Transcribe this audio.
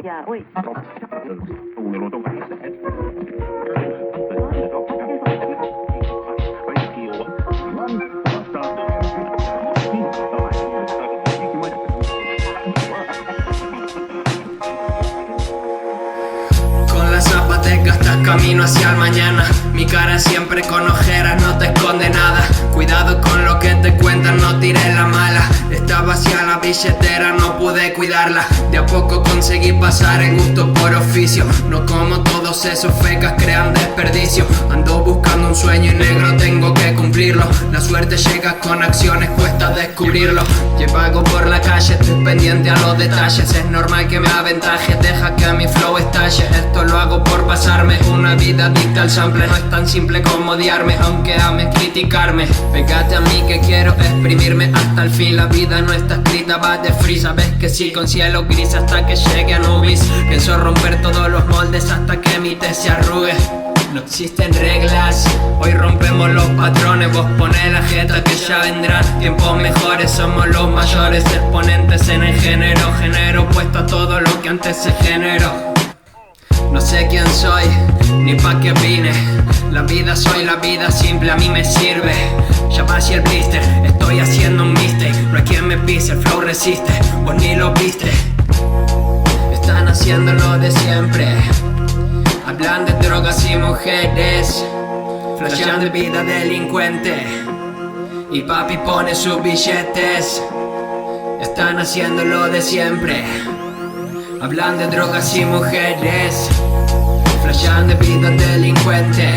Ya, uy. Con las zapatas gastas camino hacia el mañana. Mi cara siempre con ojeras, no te esconde nada. Cuidado con lo que te cuentan, no tires la mala. Está vacía la billetera, no pude cuidarla. De a poco conseguí pasar en gusto por oficio. No como todos esos fecas crean desperdicio. Ando buscando un sueño y negro tengo que cumplirlo. La suerte llega con acciones, cuesta descubrirlo. Llevago por la calle, estoy pendiente a los detalles. Es normal que me aventaje, deja que mi flow estalle. Esto lo hago por pasarme una vida adicta al sample. No es tan simple como odiarme, aunque ames criticarme. Pégate a mí que quiero exprimirme hasta el fin. La vida no está escrita, va de free. Sabes que sí, con cielo gris hasta que llegue a Anubis. Pienso romper todos los moldes hasta que mi tez se arrugue. No existen reglas, hoy rompemos los patrones. Vos poné la jeta que ya vendrán tiempos mejores. Somos los mayores exponentes en el género. Genero opuesto a todo lo que antes se generó. No sé quién soy, ni pa' qué vine. La vida soy, la vida simple a mí me sirve. Ya pasé el blister, estoy haciendo un mistake. No hay quien me pise, el flow resiste, vos ni lo viste. Están haciendo lo de siempre. Hablan de drogas y mujeres, flashean de vida delincuente. Y papi pone sus billetes. Están haciendo lo de siempre. Hablan de drogas y mujeres, flashean de vida delincuente.